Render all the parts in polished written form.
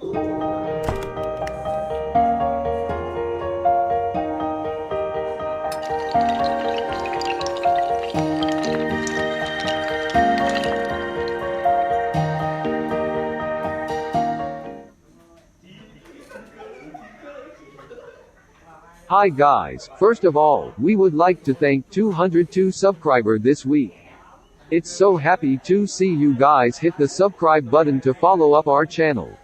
Hi guys, first of all, we would like to thank 202 subscriber this week. It's so happy to see you guys hit the subscribe button to follow up our channel.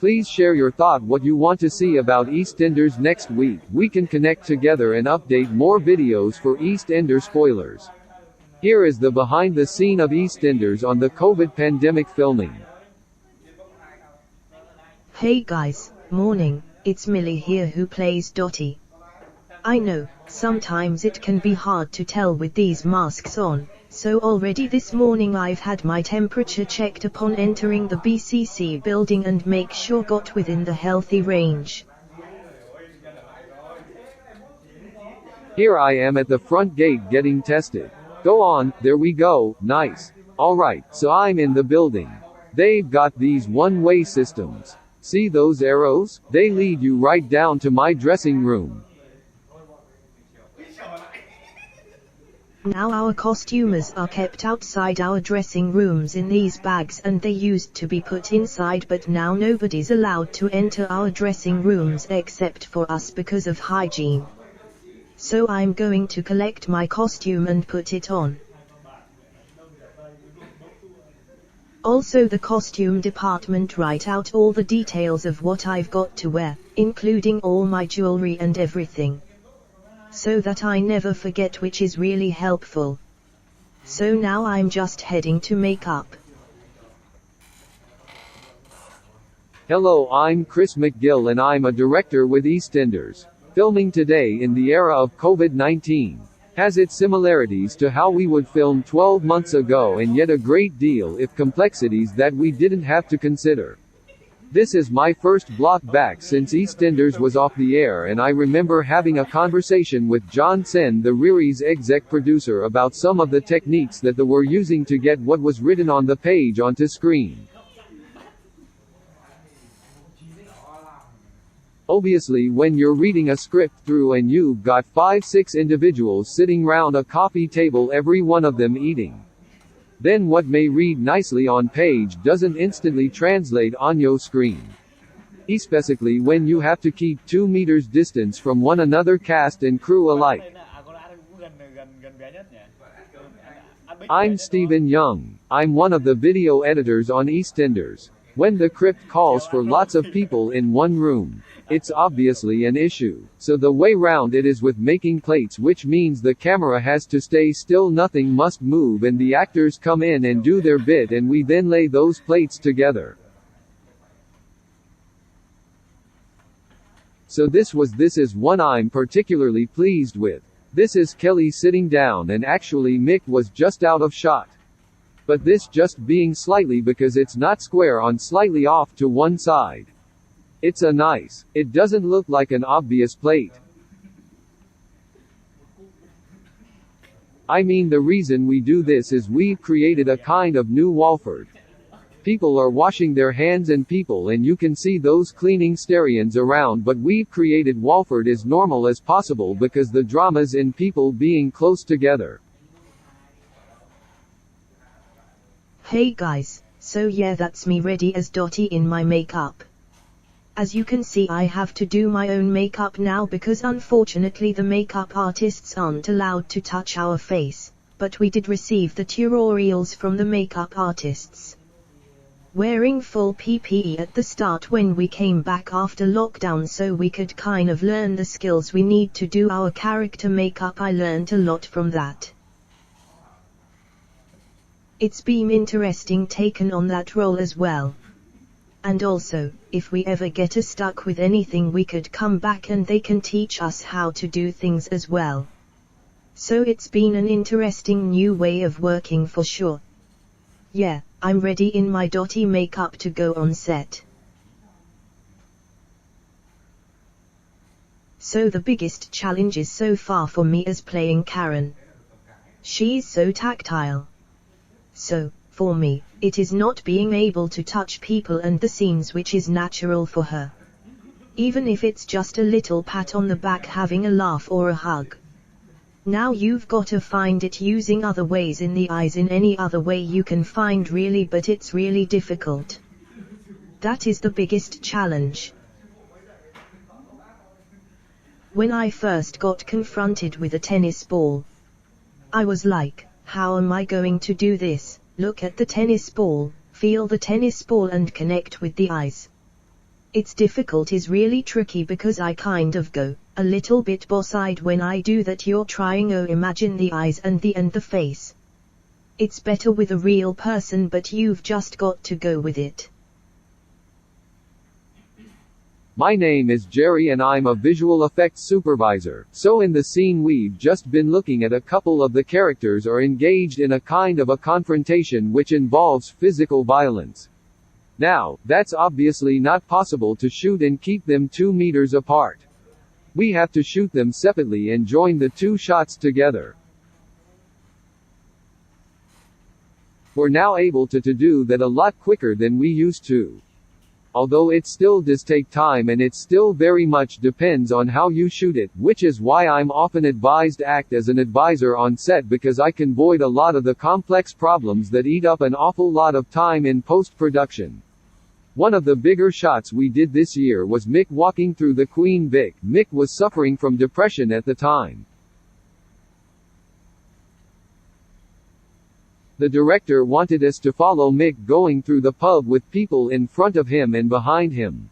Please share your thought what you want to see about EastEnders next week. We can connect together and update more videos for EastEnders spoilers. Here is the behind the scene of EastEnders on the COVID pandemic filming. Hey guys, morning, it's Millie here who plays Dottie. I know, sometimes it can be hard to tell with these masks on, so already this morning I've had my temperature checked upon entering the BCC building and make sure got within the healthy range. Here I am at the front gate getting tested. Go on, there we go, nice. Alright, so I'm in the building. They've got these one-way systems. See those arrows? They lead you right down to my dressing room. Now our costumers are kept outside our dressing rooms in these bags, and they used to be put inside, but now nobody's allowed to enter our dressing rooms except for us because of hygiene. So I'm going to collect my costume and put it on. Also the costume department write out all the details of what I've got to wear, including all my jewelry and everything, so that I never forget, which is really helpful. So now I'm just heading to makeup. Hello, I'm Chris McGill and I'm a director with EastEnders. Filming today in the era of COVID-19 has its similarities to how we would film 12 months ago, and yet a great deal of complexities that we didn't have to consider. This is my first block back since EastEnders was off the air, and I remember having a conversation with John Sen, the Riri's exec producer, about some of the techniques that they were using to get what was written on the page onto screen. Obviously, when you're reading a script through and you've got 5-6 individuals sitting round a coffee table, every one of them eating, then what may read nicely on page doesn't instantly translate on your screen. Especially when you have to keep 2 meters distance from one another, cast and crew alike. I'm Stephen Young. I'm one of the video editors on EastEnders. When the script calls for lots of people in one room, it's obviously an issue. So the way round it is with making plates, which means the camera has to stay still, nothing must move, and the actors come in and do their bit, and we then lay those plates together. So this is one I'm particularly pleased with. This is Kelly sitting down, and actually Mick was just out of shot. But this just being slightly, because it's not square on, slightly off to one side. It's a nice. It doesn't look like an obvious plate. I mean, the reason we do this is we've created a kind of new Walford. People are washing their hands and you can see those cleaning stations around, but we've created Walford as normal as possible because the drama's in people being close together. Hey guys, so yeah, that's me ready as Dottie in my makeup. As you can see, I have to do my own makeup now because unfortunately the makeup artists aren't allowed to touch our face, but we did receive the tutorials from the makeup artists. Wearing full PPE at the start when we came back after lockdown, so we could kind of learn the skills we need to do our character makeup. I learned a lot from that. It's been interesting taking on that role as well. And also, if we ever get stuck with anything, we could come back and they can teach us how to do things as well. So it's been an interesting new way of working for sure. Yeah, I'm ready in my Dottie makeup to go on set. So the biggest challenges so far for me is playing Karen. She's so tactile. So, For me, it is not being able to touch people and the scenes which is natural for her. Even if it's just a little pat on the back, having a laugh or a hug. Now you've got to find it using other ways in the eyes, in any other way you can find really, but it's really difficult. That is the biggest challenge. When I first got confronted with a tennis ball, I was like, how am I going to do this? Look at the tennis ball, feel the tennis ball and connect with the eyes. It's difficult, is really tricky, because I kind of go a little bit boss-eyed when I do that. You're trying to imagine the eyes and the face. It's better with a real person, but you've just got to go with it. My name is Jerry and I'm a visual effects supervisor, so in the scene we've just been looking at, a couple of the characters are engaged in a kind of a confrontation which involves physical violence. Now, that's obviously not possible to shoot and keep them 2 meters apart. We have to shoot them separately and join the 2 shots together. We're now able to do that a lot quicker than we used to. Although it still does take time and it still very much depends on how you shoot it, which is why I'm often advised to act as an advisor on set, because I can avoid a lot of the complex problems that eat up an awful lot of time in post-production. One of the bigger shots we did this year was Mick walking through the Queen Vic. Mick was suffering from depression at the time. The director wanted us to follow Mick going through the pub with people in front of him and behind him.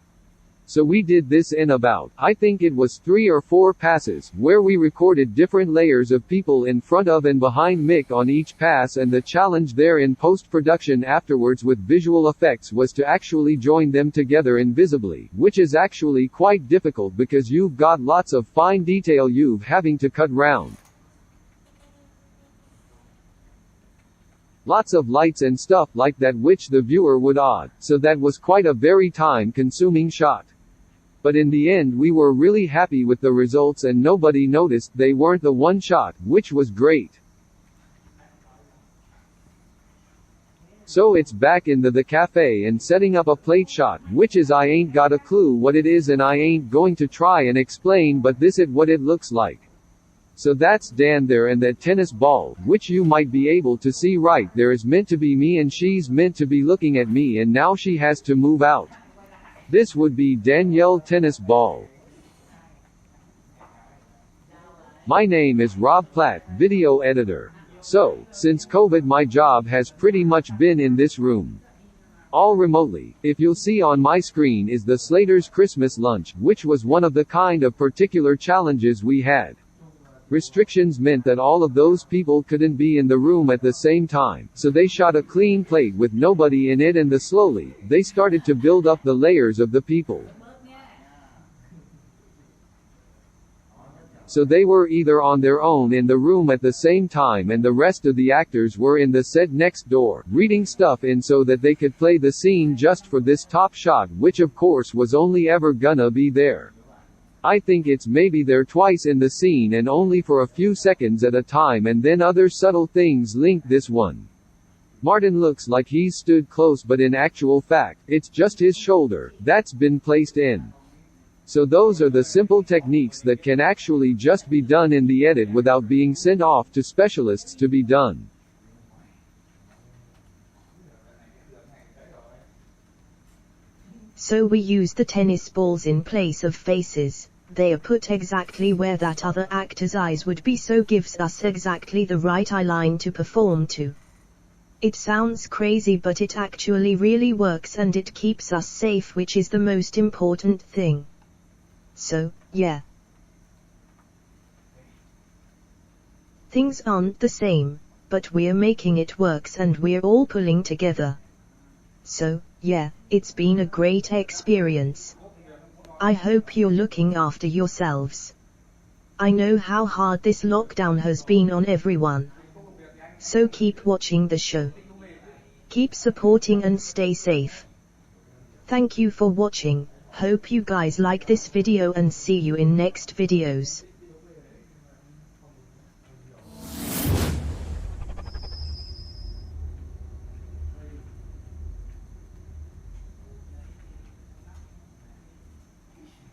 So we did this in about, I think it was 3 or 4 passes, where we recorded different layers of people in front of and behind Mick on each pass, and the challenge there in post-production afterwards with visual effects was to actually join them together invisibly, which is actually quite difficult because you've got lots of fine detail you've having to cut round. Lots of lights and stuff like that which the viewer would odd, so that was quite a very time-consuming shot. But in the end we were really happy with the results and nobody noticed they weren't the one shot, which was great. So it's back into the cafe and setting up a plate shot, which is I ain't got a clue what it is and I ain't going to try and explain, but this is what it looks like. So that's Dan there, and that tennis ball, which you might be able to see right there, is meant to be me and she's meant to be looking at me and now she has to move out. This would be Danielle tennis ball. My name is Rob Platt, video editor. So, since COVID my job has pretty much been in this room. All remotely. If you'll see on my screen is the Slater's Christmas lunch, which was one of the kind of particular challenges we had. Restrictions meant that all of those people couldn't be in the room at the same time, so they shot a clean plate with nobody in it, and slowly, they started to build up the layers of the people. So they were either on their own in the room at the same time and the rest of the actors were in the set next door, reading stuff in so that they could play the scene just for this top shot, which of course was only ever gonna be there. I think it's maybe there twice in the scene and only for a few seconds at a time, and then other subtle things link this one. Martin looks like he's stood close, but in actual fact, it's just his shoulder that's been placed in. So those are the simple techniques that can actually just be done in the edit without being sent off to specialists to be done. So we use the tennis balls in place of faces. They are put exactly where that other actor's eyes would be, so gives us exactly the right eye line to perform to. It sounds crazy, but it actually really works and it keeps us safe, which is the most important thing. So, yeah. Things aren't the same, but we're making it works and we're all pulling together. So, yeah, it's been a great experience. I hope you're looking after yourselves. I know how hard this lockdown has been on everyone. So keep watching the show. Keep supporting and stay safe. Thank you for watching. Hope you guys like this video and see you in next videos.